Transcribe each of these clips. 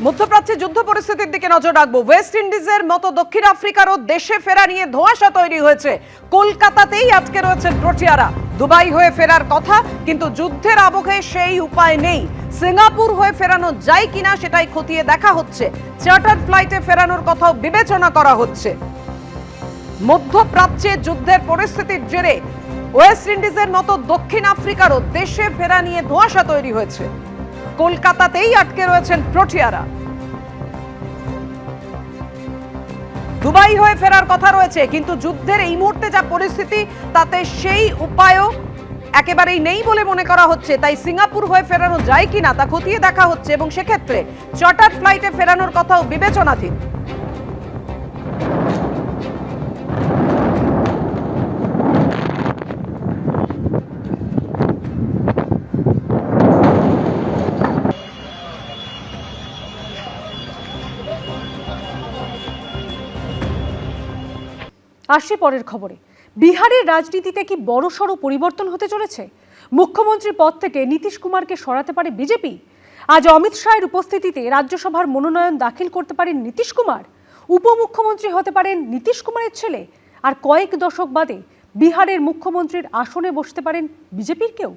মধ্যপ্রাচ্যে যুদ্ধ পরিস্থিতির দিকে নজর রাখবো। ওয়েস্ট ইন্ডিজের মতো দক্ষিণ আফ্রিকারও দেশে ফেরা নিয়ে ধোঁয়াশা তৈরি হয়েছে। কলকাতাতেই আটকে রয়েছেন প্রোটিয়ারা। দুবাই হয়ে ফেরার কথা, কিন্তু যুদ্ধের আবহে সেই উপায় নেই। সিঙ্গাপুর হয়ে ফেরানো যায় কিনা সেটাই খতিয়ে দেখা হচ্ছে। চার্টার্ড ফ্লাইটে ফেরানোর কথাও বিবেচনা করা হচ্ছে। মধ্যপ্রাচ্যে যুদ্ধের পরিস্থিতির জেরে ওয়েস্ট ইন্ডিজের মতো দক্ষিণ আফ্রিকারও দেশে ফেরা নিয়ে ধোঁয়াশা তৈরি হয়েছে। কলকাতাতেই আটকে রয়েছেন প্রোটিয়ারা। দুবাই হয়ে ফেরার কথা রয়েছে, কিন্তু যুদ্ধের এই মুহূর্তে যা পরিস্থিতি তাতে সেই উপায়ও একেবারেই নেই বলে মনে করা হচ্ছে। তাই সিঙ্গাপুর হয়ে ফেরানো যায় কিনা তা খতিয়ে দেখা হচ্ছে, এবং সেক্ষেত্রে চার্টার্ড ফ্লাইটে ফেরানোর কথাও বিবেচনাধীন। আসি পরের খবরে। বিহারের রাজনীতিতে কি বড়সড় পরিবর্তন হতে চলেছে? মুখ্যমন্ত্রী পদ থেকে নীতিশ কুমারকে সরাতে পারে বিজেপি। আজ অমিত শাহের উপস্থিতিতে রাজ্যসভার মনোনয়ন দাখিল করতে পারেন নীতিশ কুমার। উপমুখ্যমন্ত্রী হতে পারেন নীতিশ কুমারের ছেলে। আর কয়েক দশক বাদে বিহারের মুখ্যমন্ত্রীর আসনে বসতে পারেন বিজেপির কেউ।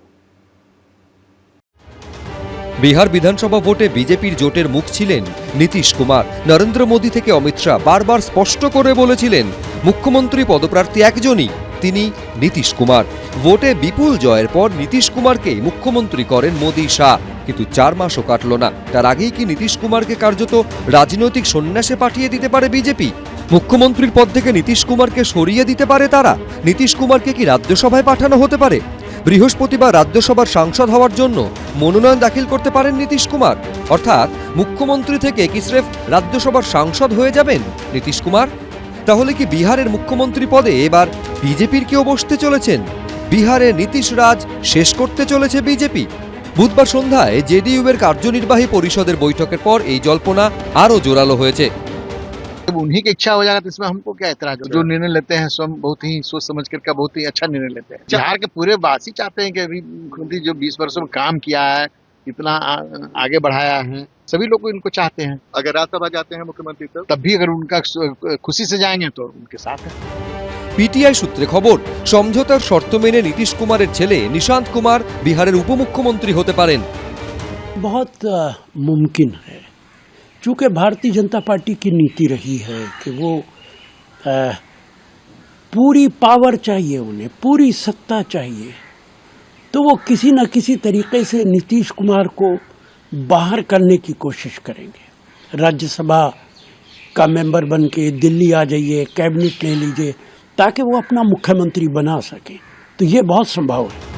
বিহার বিধানসভা ভোটে বিজেপির জোটের মুখ ছিলেন নীতিশ কুমার। নরেন্দ্র মোদী থেকে অমিত শাহ বারবার স্পষ্ট করে বলেছিলেন মুখ্যমন্ত্রী পদপ্রার্থী একজনই, তিনি নীতিশ কুমার। ভোটে বিপুল জয়ের পর নীতিশ কুমারকেই মুখ্যমন্ত্রী করেন মোদী শাহ, কিন্তু 4 মাসও কাটল না। তার আগেই কি নীতিশ কুমারকে কার্যত রাজনৈতিক সন্ন্যাসে পাঠিয়ে দিতে পারে বিজেপি? মুখ্যমন্ত্রীর পদ থেকে নীতিশ কুমারকে সরিয়ে দিতে পারে তারা? নীতিশ কুমারকে কি রাজ্যসভায় পাঠানো হতে পারে? বৃহস্পতিবার রাজ্যসভার সাংসদ হওয়ার জন্য মনোনয়ন দাখিল করতে পারেন নীতিশ কুমার। অর্থাৎ মুখ্যমন্ত্রী থেকে কি স্রেফ রাজ্যসভার সাংসদ হয়ে যাবেন নীতিশ কুমার? তাহলে কি বিহারের মুখ্যমন্ত্রী পদে এবার বিজেপির কেউ বসতে চলেছেন? বিহারে নীতিশ রাজ শেষ করতে চলেছে বিজেপি। বুধবার সন্ধ্যায় জেডিইউ এর কার্যনির্বাহী পরিষদের বৈঠকের পর এই জল্পনা আরও জোরালো হয়েছে। जब उन्हीं की इच्छा हो जाएगा तो इसमें हमको क्या एतराज है? जो निर्णय लेते हैं स्वयं बहुत ही सोच समझ कर का बहुत ही अच्छा निर्णय लेते हैं। बिहार के पूरे वासी चाहते हैं कि अभी मुख्यमंत्री जो 20 वर्षों में काम किया है, इतना आगे बढ़ाया है, सभी लोग इनको चाहते हैं। अगर राज्यसभा जाते हैं मुख्यमंत्री तब भी अगर उनका खुशी से जाएंगे तो उनके साथ है। পিটিআই সূত্রে খবর, সমঝোতার শর্ত মেনে নীতিশ কুমারের ছেলে নিশান্ত কুমার বিহারের উপমুখ্যমন্ত্রী হতে পারেন। बहुत मुमकिन है, चूँकि भारतीय जनता पार्टी की नीति रही है कि वो पूरी पावर चाहिए, उन्हें पूरी सत्ता चाहिए, तो वो किसी न किसी तरीके से नीतीश कुमार को बाहर करने की कोशिश करेंगे। राज्यसभा का मेंबर बन के दिल्ली आ जाइए, कैबिनेट ले लीजिए, ताकि वो अपना मुख्यमंत्री बना सके। तो ये बहुत संभव है।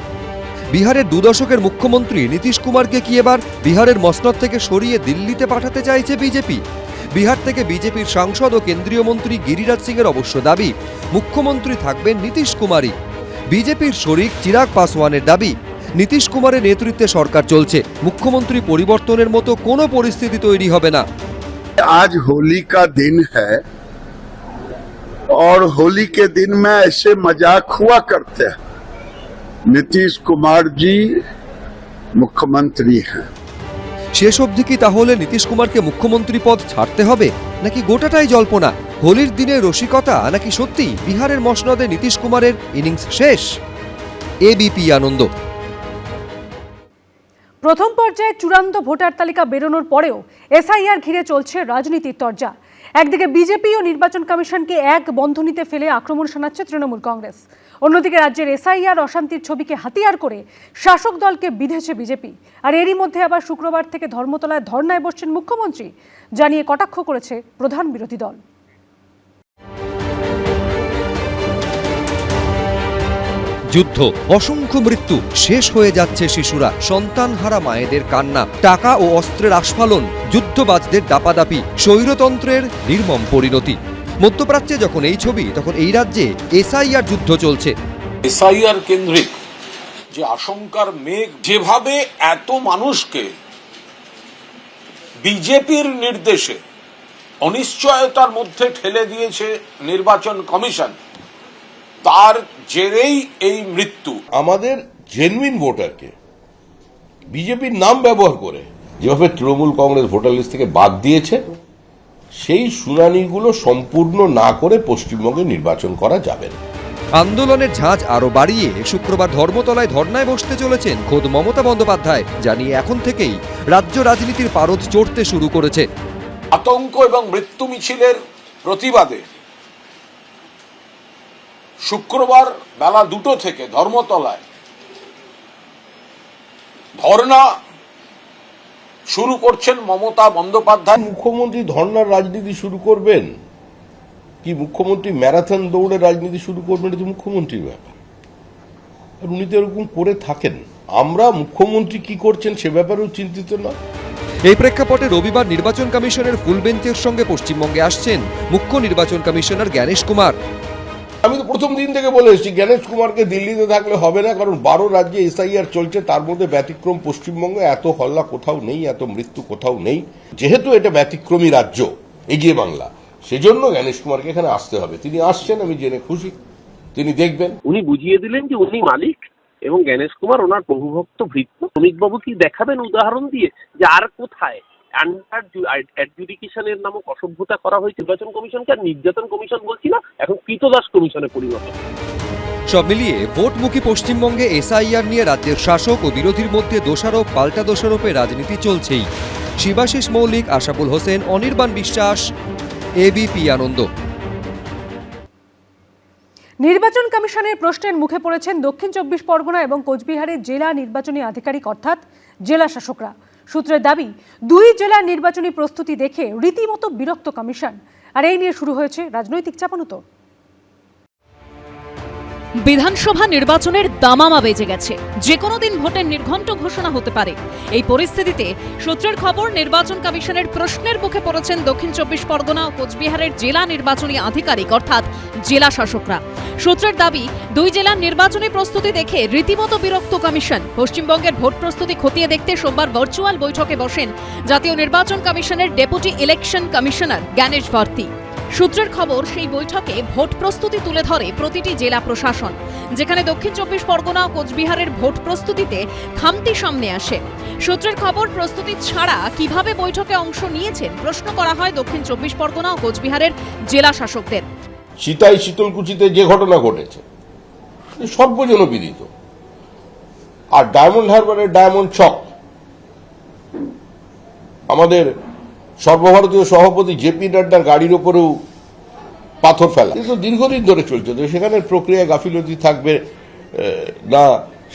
বিহারের 2 দশকের মুখ্যমন্ত্রী নীতিশ কুমারকে কি এবার বিহারের মসনদ থেকে সরিয়ে দিল্লিতে পাঠাতে চাইছে বিজেপি? বিহার থেকে বিজেপির সাংসদ ও কেন্দ্রীয় মন্ত্রী গিরিরাজ সিং এর অবশ্য দাবি মুখ্যমন্ত্রী থাকবেন নীতিশ কুমারই। বিজেপির শরিক চিরাগ পাসওয়ানের দাবি নীতিশ কুমারের নেতৃত্বে সরকার চলছে, মুখ্যমন্ত্রী পরিবর্তনের মতো কোনো পরিস্থিতি তৈরি হবে না। आज होली का दिन है और होली के दिन में ऐसे मजाक हुआ करते हैं। नीतीश कुमार जी मुख्यमंत्री हैं। শেষ অবধি কি তাহলে নীতিশ কুমারকে মুখ্যমন্ত্রী পদ ছাড়তে হবে, নাকি গোটাটাই জল্পনা? হোলির দিনে রসিকতা, নাকি সত্যি বিহারের মসনদে নীতিশ কুমারের ইনিংস শেষ? এবিপি আনন্দ। প্রথম পর্যায়ে চূড়ান্ত ভোটার তালিকা বেরোনোর পরেও এসআইআর ঘিরে চলছে রাজনীতির তরজা। একদিকে বিজেপি ও নির্বাচন কমিশনকে এক বন্ধনীতে ফেলে আক্রমণ শোনাচ্ছে তৃণমূল কংগ্রেস, অন্যদিকে রাজ্যের এসআইআর অশান্তির ছবিকে হাতিয়ার করে শাসক দলকে বিঁধেছে বিজেপি। আর এরই মধ্যে আবার শুক্রবার থেকে ধর্মতলায় ধর্নায় বসছেন মুখ্যমন্ত্রী, জানিয়ে কটাক্ষ করেছে প্রধান বিরোধী দল। যুদ্ধ, অসংখ্য মৃত্যু, শেষ হয়ে যাচ্ছে শিশুরা, সন্তানহারা মায়েদের কান্না, টাকা ও অস্ত্রের আস্ফালন, যুদ্ধবাজদের দাপাদাপি, স্বৈরতন্ত্রের নির্মম পরিণতি। মধ্যপ্রাচ্যে যখন এই ছবি, তখন এই রাজ্যে এসআইআর যুদ্ধ চলছে। এসআইআর কেন্দ্রিক যে আশঙ্কার মেঘ, যেভাবে এত মানুষকে বিজেপির নির্দেশে অনিশ্চয়তার মধ্যে ঠেলে দিয়েছে নির্বাচন কমিশন, তার জেরেই এই মৃত্যু। আমাদের জেনুইন ভোটারকে বিজেপির নাম ব্যবহার করে যেভাবে তৃণমূল কংগ্রেস ভোটার লিস্ট থেকে বাদ দিয়েছে, সেই শুনানিগুলো সম্পূর্ণ না করে পশ্চিমবঙ্গে নির্বাচন করা যাবে না। আন্দোলনের ঝাঁজ আরো বাড়িয়ে শুক্রবার ধর্মতলায় ধর্নায় বসতে চলেছেন খোদ মমতা বন্দ্যোপাধ্যায়, জানিয়ে এখন থেকেই রাজ্য রাজনীতির পারদ চড়তে শুরু করেছে। আতঙ্ক এবং মৃত্যু মিছিলের প্রতিবাদে শুক্রবার বেলা 2টো থেকে ধর্মতলায় ধর্না শুরু করছেন মমতা বন্দ্যোপাধ্যায়। মুখ্যমন্ত্রী ধর্নার রাজনীতি শুরু করবেন কি মুখ্যমন্ত্রী ম্যারাথন দৌড়ের রাজনীতি শুরু করবেন? এটা মুখ্যমন্ত্রীর ব্যাপার, আর উনি তো এরকম করে থাকেন। আমরা মুখ্যমন্ত্রী কি করছেন সে ব্যাপারেও চিন্তিত না। এই প্রেক্ষাপটে রবিবার নির্বাচন কমিশনের ফুল বেঞ্চের সঙ্গে পশ্চিমবঙ্গে আসছেন মুখ্য নির্বাচন কমিশনার জ্ঞানেশ কুমার। আমি তো প্রথম দিন থেকে বলে এসেছি জ্ঞানেশ কুমারকে দিল্লিতে থাকলে হবে না, কারণ 12 রাজ্যে এসআইআর চলছে, তার মধ্যে ব্যতিক্রম পশ্চিমবঙ্গে। এত হল্লা কোথাও নেই, এত মৃত্যু কোথাও নেই। যেহেতু এটা ব্যতিক্রমী রাজ্য, এগিয়ে বাংলা, সেজন্য জ্ঞানেশ কুমারকে এখানে আসতে হবে। তিনি আসছেন, আমি জেনে খুশি। তিনি দেখবেন। উনি বুঝিয়ে দিলেন যে উনি মালিক এবং জ্ঞানেশ কুমার ওনার প্রভুভক্ত ভৃত্য। শ্রমিকবাবু কি দেখাবেন উদাহরণ দিয়ে যে আর কোথায় আন্ডার অ্যাডজুডিকেশনের নামক অসভ্যতা করা হয়েছে। নির্বাচন কমিশনকে আর নির্যাতন কমিশন বলছি না, এখন কৃতদাস কমিশনে পরিণত। সব মিলিয়ে ভোটমুখী পশ্চিমবঙ্গে এসআইআর নিয়ে রাজ্যের শাসক ও বিরোধীর মধ্যে দোষারোপ পাল্টা দোষারোপের রাজনীতি চলছেই। শিবাশিস মৌলিক, আশাফুল হোসেন, অনির্বাণ বিশ্বাস, এবিপি আনন্দ। নির্বাচন কমিশনের প্রশ্নের মুখে পড়েছেন দক্ষিণ 24 পরগনা এবং কোচবিহারের জেলা নির্বাচনী আধিকারিক অর্থাৎ জেলা শাসকরা। সূত্রের দাবি, 2 জেলার নির্বাচনী প্রস্তুতি দেখে রীতিমতো বিরক্ত কমিশন। আর এই নিয়ে শুরু হয়েছে রাজনৈতিক চাপানুতর। বিধানসভা নির্বাচনের দামামা বেজে গেছে, যে কোনো দিন ভোটের নির্ঘণ্ট ঘোষণা হতে পারে। এই পরিস্থিতিতে সূত্রের খবর, নির্বাচন কমিশনের প্রশ্নের মুখে পড়েছেন দক্ষিণ 24 পরগনা ও কোচবিহারের জেলা নির্বাচনী আধিকারিক অর্থাৎ জেলা শাসকরা। সূত্রের দাবি, 2 জেলার নির্বাচনী প্রস্তুতি দেখে রীতিমতো বিরক্ত কমিশন। পশ্চিমবঙ্গের ভোট প্রস্তুতি খতিয়ে দেখতে সোমবার ভার্চুয়াল বৈঠকে বসেন জাতীয় নির্বাচন কমিশনের deputy election commissioner Gyanesh Bharati. সূত্রের খবর, সেই বৈঠকে ভোট প্রস্তুতি তুলে ধরে প্রতিটি জেলা প্রশাসন, যেখানে দক্ষিণ 24 পরগনা ও কোচবিহারের ভোট প্রস্তুতিতে খামতি সামনে আসে। সূত্রের খবর, প্রস্তুতি ছাড়া কিভাবে বৈঠকে অংশ নিয়েছেন প্রশ্ন করা হয় দক্ষিণ 24 পরগনা ও কোচবিহারের জেলা শাসকদের। সীতাই শীতলকুচিতে যে ঘটনা ঘটেছে সর্বজনবিদিত, আর ডায়মন্ড হারবারের ডায়মন্ড চক, আমাদের সর্বভারতীয় সভাপতি জেপি নাড্ডার গাড়ির ওপরেও পাথর ফেলা, কিন্তু দীর্ঘদিন ধরে চলছে। তো সেখানের প্রক্রিয়া গাফিলতি থাকবে না,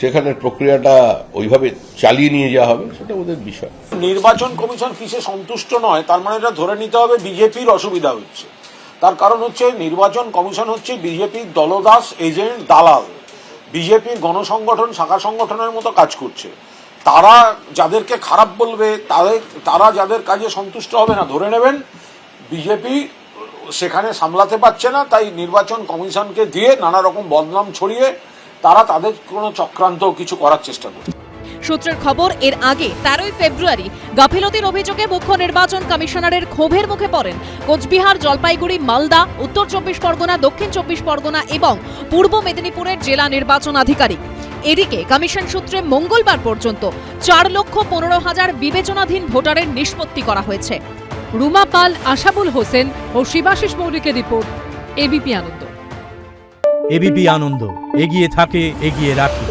সেখানের প্রক্রিয়াটা ওইভাবে চালিয়ে নিয়ে যাওয়া হবে, সেটা ওদের বিষয়। নির্বাচন কমিশন কিসে সন্তুষ্ট নয়, তার মানে এটা ধরে নিতে হবে বিজেপির অসুবিধা হচ্ছে। তার কারণ হচ্ছে নির্বাচন কমিশন হচ্ছে বিজেপির দলদাস, এজেন্ট, দালাল। বিজেপির গণসংগঠন, শাখা সংগঠনের মতো কাজ করছে। তারা যাদেরকে খারাপ বলবে, তারা যাদের কাজে সন্তুষ্ট হবে না, ধরে নেবেন বিজেপি সেখানে সামলাতে পারছে না, তাই নির্বাচন কমিশনকে দিয়ে নানা রকম বদনাম ছড়িয়ে তারা তাদের কোনো চক্রান্ত কিছু করার চেষ্টা করছে। সূত্রের খবর, এর আগে 13ই ফেব্রুয়ারি গাফিলতির অভিযোগে মুখ্য নির্বাচন কমিশনারের ক্ষোভের মুখে পড়েন কোচবিহার, জলপাইগুড়ি, মালদা, উত্তর 24 পরগনা, দক্ষিণ 24 পরগনা এবং পূর্ব মেদিনীপুরের জেলা নির্বাচন আধিকারিক। এদিকে কমিশন সূত্রে মঙ্গলবার পর্যন্ত 4,15,000 বিবেচনাধীন ভোটারের নিষ্পত্তি করা হয়েছে। রুমা পাল, আশাফুল হোসেন ও শিবাশিস মৌলিকের রিপোর্ট, এবিপি আনন্দ। এবিপি আনন্দ, এগিয়ে থাকে, এগিয়ে রাখে।